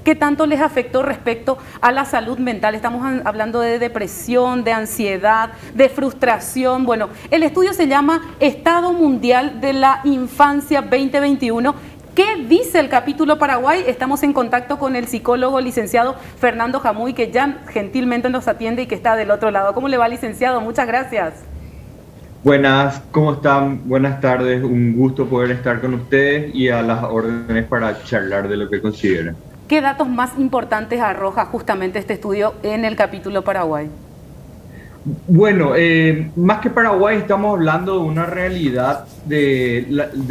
¿Qué tanto les afectó respecto a la salud mental? Estamos hablando de depresión, de ansiedad, de frustración. Bueno, el estudio se llama Estado Mundial de la Infancia 2021. ¿Qué dice el capítulo Paraguay? Estamos en contacto con el psicólogo licenciado Fernando Jamuy, que ya gentilmente nos atiende y que está del otro lado. ¿Cómo le va, licenciado? Muchas gracias. Buenas, ¿cómo están? Buenas tardes, un gusto poder estar con ustedes y a las órdenes para charlar de lo que consideren. ¿Qué datos más importantes arroja justamente este estudio en el capítulo Paraguay? Bueno, más que Paraguay estamos hablando de una realidad de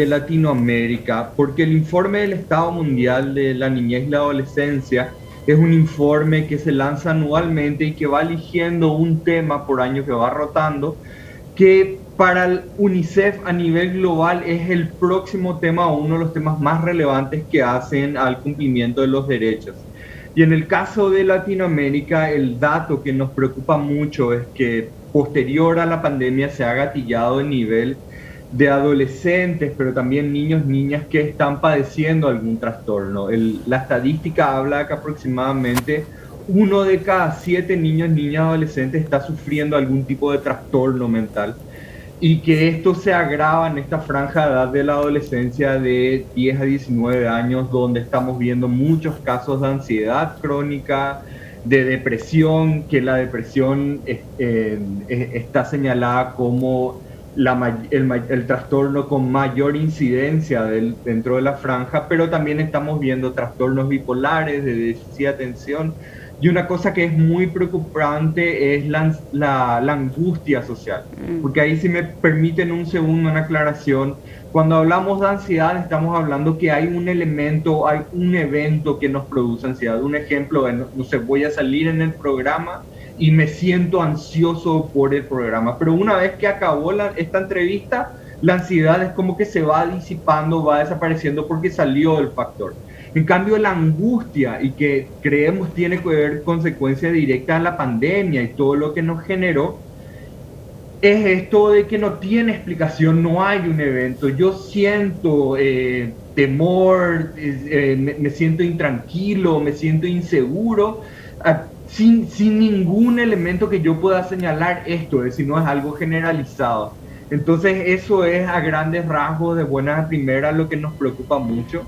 Latinoamérica, porque el informe del Estado Mundial de la Niñez y la Adolescencia es un informe que se lanza anualmente y que va eligiendo un tema por año que va rotando, que para el UNICEF a nivel global es el próximo tema o uno de los temas más relevantes que hacen al cumplimiento de los derechos. Y en el caso de Latinoamérica, el dato que nos preocupa mucho es que posterior a la pandemia se ha gatillado el nivel de adolescentes, pero también niños, niñas que están padeciendo algún trastorno. La estadística habla de que aproximadamente 1 de cada 7 niños, niñas, adolescentes está sufriendo algún tipo de trastorno mental y que esto se agrava en esta franja de edad de la adolescencia de 10 a 19 años, donde estamos viendo muchos casos de ansiedad crónica, de depresión, que la depresión está señalada como el trastorno con mayor incidencia dentro de la franja, pero también estamos viendo trastornos bipolares, de déficit de atención. Y una cosa que es muy preocupante es la angustia social, porque ahí, si me permiten un segundo, una aclaración, cuando hablamos de ansiedad estamos hablando que hay un elemento, hay un evento que nos produce ansiedad. Un ejemplo, no sé, voy a salir en el programa y me siento ansioso por el programa, pero una vez que acabó esta entrevista, la ansiedad es como que se va disipando, va desapareciendo porque salió el factor. En cambio, la angustia, y que creemos tiene que ver consecuencia directa a la pandemia y todo lo que nos generó, es esto de que no tiene explicación, no hay un evento. Yo siento temor, me siento intranquilo, me siento inseguro, sin ningún elemento que yo pueda señalar esto, si no es algo generalizado. Entonces eso es a grandes rasgos, de buenas a primeras, lo que nos preocupa mucho.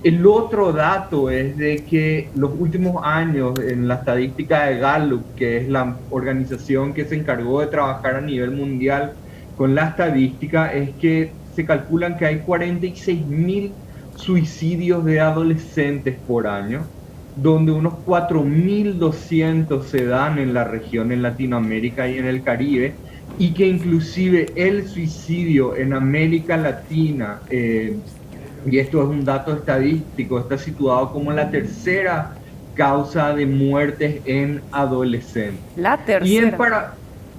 El otro dato es de que los últimos años, en la estadística de Gallup, que es la organización que se encargó de trabajar a nivel mundial con la estadística, es que se calculan que hay 46.000 suicidios de adolescentes por año, donde unos 4.200 se dan en la región, en Latinoamérica y en el Caribe, y que inclusive el suicidio en América Latina, y esto es un dato estadístico, está situado como la tercera causa de muertes en adolescentes. La tercera.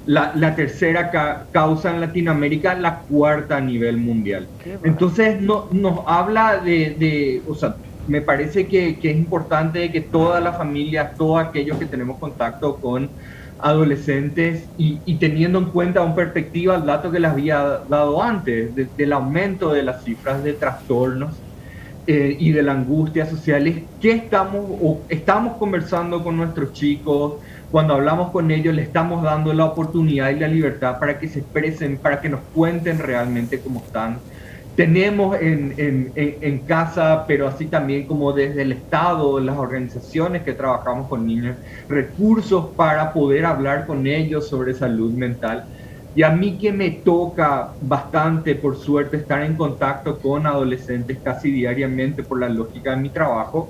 La tercera causa en Latinoamérica, la cuarta a nivel mundial. Entonces nos habla o sea, me parece que es importante que todas las familias, todos aquellos que tenemos contacto con adolescentes y teniendo en cuenta en perspectiva el dato que les había dado antes, del aumento de las cifras de trastornos y de la angustia social, es que estamos conversando con nuestros chicos. Cuando hablamos con ellos, les estamos dando la oportunidad y la libertad para que se expresen, para que nos cuenten realmente cómo están. Tenemos en casa, pero así también como desde el Estado, las organizaciones que trabajamos con niños, recursos para poder hablar con ellos sobre salud mental. Y a mí, que me toca bastante, por suerte, estar en contacto con adolescentes casi diariamente por la lógica de mi trabajo,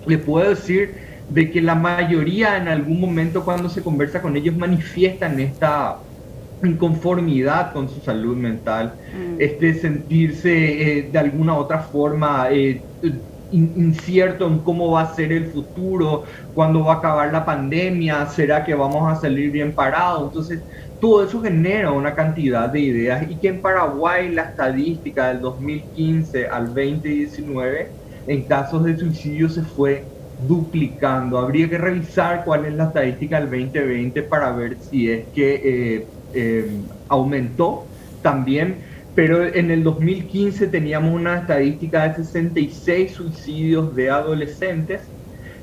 les puedo decir de que la mayoría, en algún momento cuando se conversa con ellos, manifiestan esta inconformidad con su salud mental, sentirse de alguna otra forma incierto en cómo va a ser el futuro, cuándo va a acabar la pandemia, será que vamos a salir bien parados. Entonces todo eso genera una cantidad de ideas, y que en Paraguay la estadística del 2015 al 2019 en casos de suicidio se fue duplicando. Habría que revisar cuál es la estadística del 2020 para ver si es que aumentó también, pero en el 2015 teníamos una estadística de 66 suicidios de adolescentes,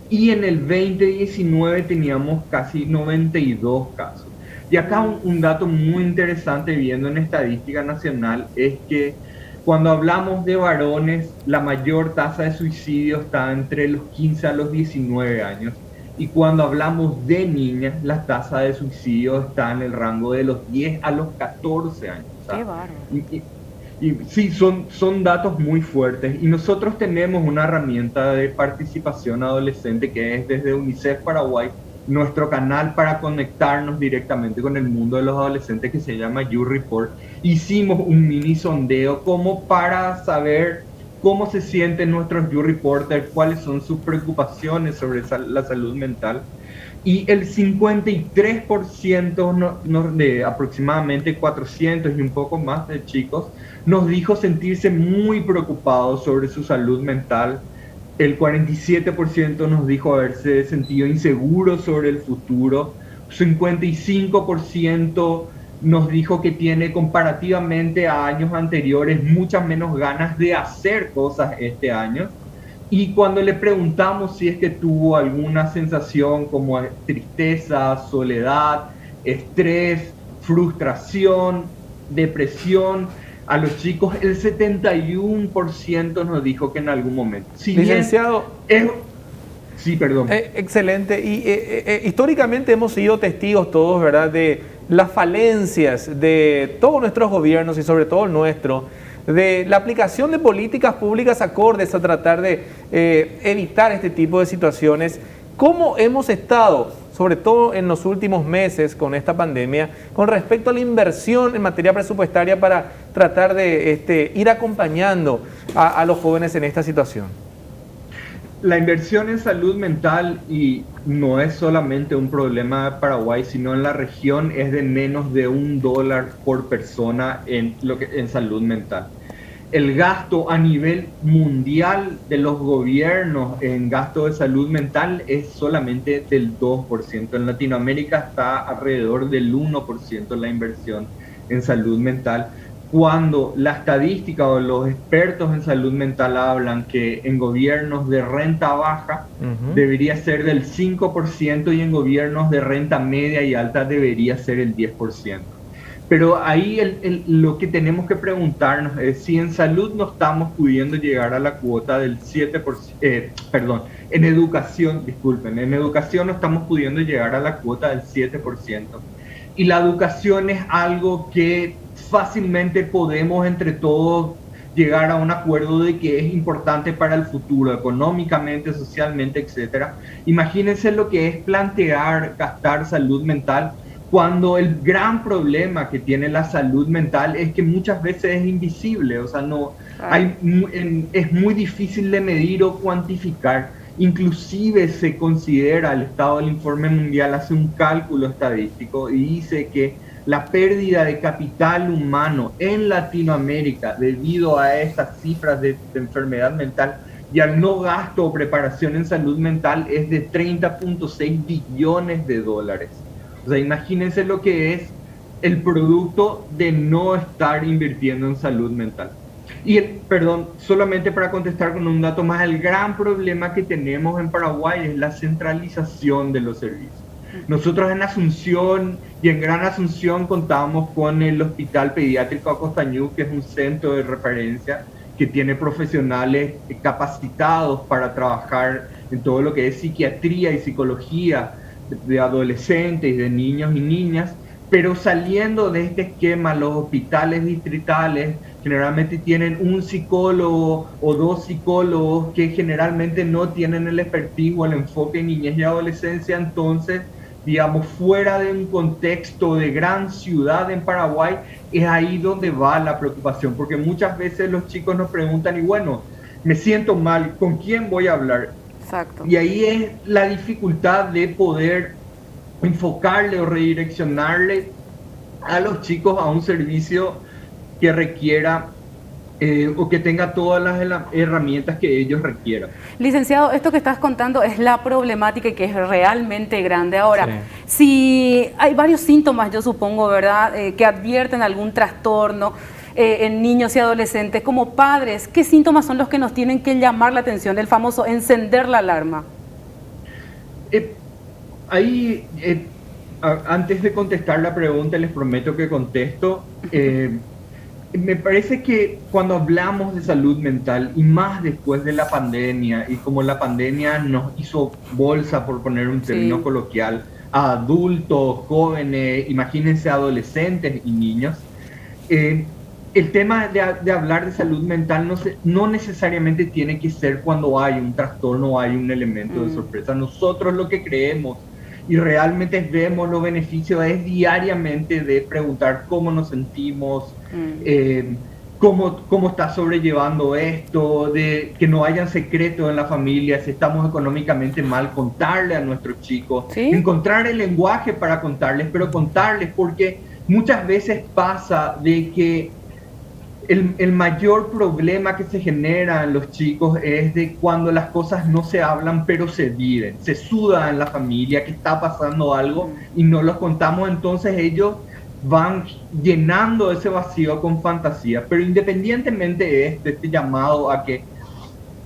y en el 2019 teníamos casi 92 casos. Y acá un dato muy interesante viendo en estadística nacional es que cuando hablamos de varones, la mayor tasa de suicidio está entre los 15 a los 19 años. Y cuando hablamos de niñas, la tasa de suicidio está en el rango de los 10 a los 14 años. O sea, Qué bárbaro. y sí, son datos muy fuertes. Y nosotros tenemos una herramienta de participación adolescente que es desde UNICEF Paraguay, nuestro canal para conectarnos directamente con el mundo de los adolescentes, que se llama YouReport. Hicimos un mini sondeo como para saber cómo se sienten nuestros YouReporters, cuáles son sus preocupaciones sobre la salud mental. Y el 53% de aproximadamente 400 y un poco más de chicos nos dijo sentirse muy preocupados sobre su salud mental. El 47% nos dijo haberse sentido inseguro sobre el futuro. 55% nos dijo que tiene, comparativamente a años anteriores, muchas menos ganas de hacer cosas este año. Y cuando le preguntamos si es que tuvo alguna sensación como tristeza, soledad, estrés, frustración, depresión, a los chicos el 71% nos dijo que en algún momento. Si Licenciado, sí, perdón. Excelente. Y históricamente hemos sido testigos todos, ¿verdad?, de las falencias de todos nuestros gobiernos y sobre todo el nuestro, de la aplicación de políticas públicas acordes a tratar de evitar este tipo de situaciones. ¿Cómo hemos estado, sobre todo en los últimos meses con esta pandemia, con respecto a la inversión en materia presupuestaria para tratar de ir acompañando a los jóvenes en esta situación? La inversión en salud mental, y no es solamente un problema de Paraguay, sino en la región, es de menos de $1 por persona en salud mental. El gasto a nivel mundial de los gobiernos en gasto de salud mental es solamente del 2%. En Latinoamérica está alrededor del 1% la inversión en salud mental, cuando la estadística o los expertos en salud mental hablan que en gobiernos de renta baja debería ser del 5% y en gobiernos de renta media y alta debería ser el 10%. Pero ahí lo que tenemos que preguntarnos es si en salud no estamos pudiendo llegar a la cuota del 7%, en educación no estamos pudiendo llegar a la cuota del 7%. Y la educación es algo que fácilmente podemos entre todos llegar a un acuerdo de que es importante para el futuro, económicamente, socialmente, etc. Imagínense lo que es plantear gastar salud mental, cuando el gran problema que tiene la salud mental es que muchas veces es invisible, o sea, es muy difícil de medir o cuantificar. Inclusive se considera, el Estado del Informe Mundial hace un cálculo estadístico y dice que la pérdida de capital humano en Latinoamérica debido a estas cifras de enfermedad mental y al no gasto o preparación en salud mental es de $30.6 billones. O sea, imagínense lo que es el producto de no estar invirtiendo en salud mental. Y, solamente para contestar con un dato más, el gran problema que tenemos en Paraguay es la centralización de los servicios. Nosotros en Asunción y en Gran Asunción contamos con el Hospital Pediátrico Acostañú, que es un centro de referencia que tiene profesionales capacitados para trabajar en todo lo que es psiquiatría y psicología de adolescentes y de niños y niñas, pero saliendo de este esquema, los hospitales distritales generalmente tienen un psicólogo o dos psicólogos que generalmente no tienen el expertise o el enfoque en niñez y adolescencia. Entonces, digamos, fuera de un contexto de gran ciudad en Paraguay, es ahí donde va la preocupación, porque muchas veces los chicos nos preguntan, y bueno, me siento mal, ¿con quién voy a hablar? Exacto. Y ahí es la dificultad de poder enfocarle o redireccionarle a los chicos a un servicio que requiera o que tenga todas las herramientas que ellos requieran. Licenciado, esto que estás contando es la problemática y que es realmente grande. Ahora, Sí. si hay varios síntomas, yo supongo, ¿verdad?, que advierten algún trastorno en niños y adolescentes, como padres, ¿qué síntomas son los que nos tienen que llamar la atención, el famoso encender la alarma? Eh, ahí, antes de contestar la pregunta, les prometo que contesto. Me parece que cuando hablamos de salud mental, y más después de la pandemia, y como la pandemia nos hizo bolsa, por poner un término coloquial, a adultos, jóvenes, imagínense adolescentes y niños, el tema de hablar de salud mental no necesariamente tiene que ser cuando hay un trastorno o hay un elemento de sorpresa. Nosotros lo que creemos y realmente vemos los beneficios es diariamente de preguntar cómo nos sentimos, cómo está sobrellevando esto, de que no hayan secretos en la familia, si estamos económicamente mal, contarle a nuestros chicos, encontrar el lenguaje para contarles, pero contarles porque muchas veces pasa de que el mayor problema que se genera en los chicos es de cuando las cosas no se hablan pero se viven, se suda en la familia que está pasando algo y no los contamos, entonces ellos van llenando ese vacío con fantasía. Pero independientemente de este llamado a que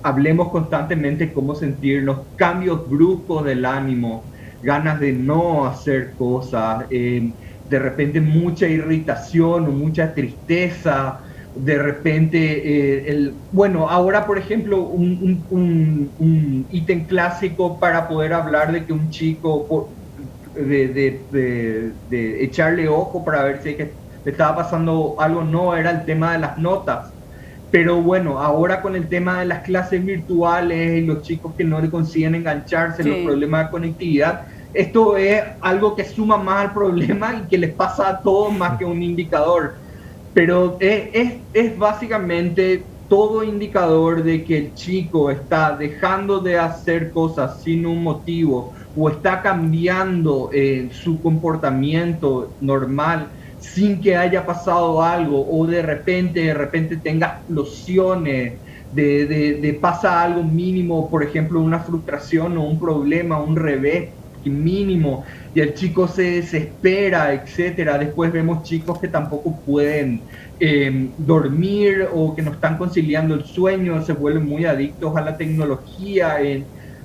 hablemos constantemente cómo sentirnos, cambios bruscos del ánimo, ganas de no hacer cosas, de repente mucha irritación o mucha tristeza, de repente, bueno, ahora por ejemplo, un ítem clásico para poder hablar de que un chico, de echarle ojo para ver si le estaba pasando algo, no, era el tema de las notas. Pero bueno, ahora con el tema de las clases virtuales y los chicos que no le consiguen engancharse, los problemas de conectividad, esto es algo que suma más al problema y que les pasa a todos más que un indicador. Pero es básicamente todo indicador de que el chico está dejando de hacer cosas sin un motivo o está cambiando su comportamiento normal sin que haya pasado algo, o de repente tenga explosiones, de pasa algo mínimo, por ejemplo una frustración o un problema, un revés mínimo, y el chico se desespera, etcétera. Después vemos chicos que tampoco pueden dormir o que no están conciliando el sueño, se vuelven muy adictos a la tecnología.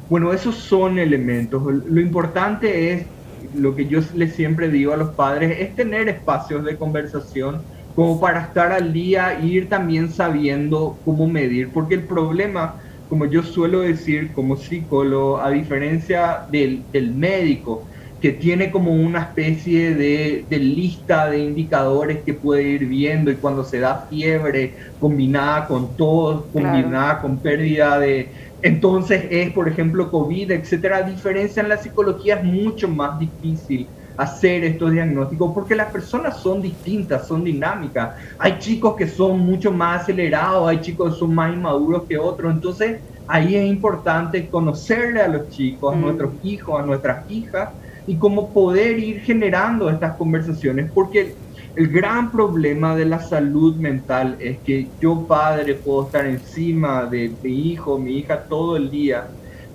Bueno, esos son elementos. Lo importante es, lo que yo les siempre digo a los padres, es tener espacios de conversación como para estar al día e ir también sabiendo cómo medir, porque el problema, como yo suelo decir como psicólogo, a diferencia del médico, que tiene como una especie de lista de indicadores que puede ir viendo, y cuando se da fiebre combinada con tos, combinada con pérdida de... Entonces es, por ejemplo, COVID, etcétera. A diferencia en la psicología es mucho más difícil hacer estos diagnósticos porque las personas son distintas, son dinámicas. Hay chicos que son mucho más acelerados, hay chicos que son más inmaduros que otros. Entonces ahí es importante conocerle a los chicos, a nuestros hijos, a nuestras hijas, y cómo poder ir generando estas conversaciones, porque el gran problema de la salud mental es que yo, padre, puedo estar encima de mi hijo, mi hija todo el día,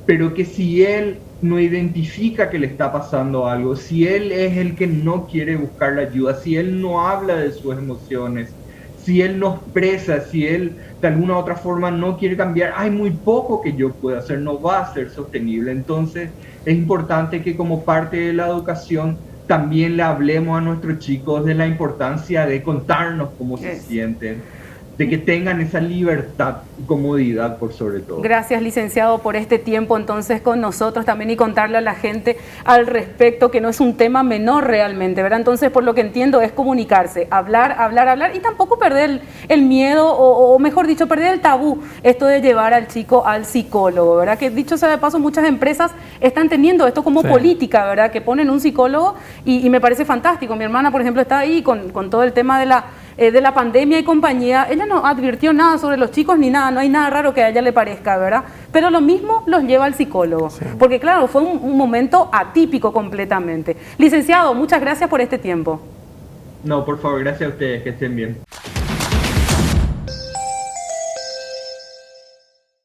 pero que si él no identifica que le está pasando algo, si él es el que no quiere buscar la ayuda, si él no habla de sus emociones, si él no expresa, si él de alguna u otra forma no quiere cambiar, hay muy poco que yo pueda hacer, no va a ser sostenible. Entonces es importante que como parte de la educación también le hablemos a nuestros chicos de la importancia de contarnos cómo se sienten, de que tengan esa libertad y comodidad por sobre todo. Gracias, licenciado, por este tiempo entonces con nosotros también, y contarle a la gente al respecto, que no es un tema menor realmente, ¿verdad? Entonces, por lo que entiendo, es comunicarse, hablar, y tampoco perder el miedo, o mejor dicho, perder el tabú, esto de llevar al chico al psicólogo, ¿verdad? Que dicho sea de paso, muchas empresas están teniendo esto como política, ¿verdad? Que ponen un psicólogo y me parece fantástico. Mi hermana, por ejemplo, está ahí con todo el tema de la pandemia y compañía. Ella no advirtió nada sobre los chicos ni nada, no hay nada raro que a ella le parezca, ¿verdad? Pero lo mismo los lleva al psicólogo, porque claro, fue un momento atípico completamente. Licenciado, muchas gracias por este tiempo. No, por favor, gracias a ustedes, que estén bien.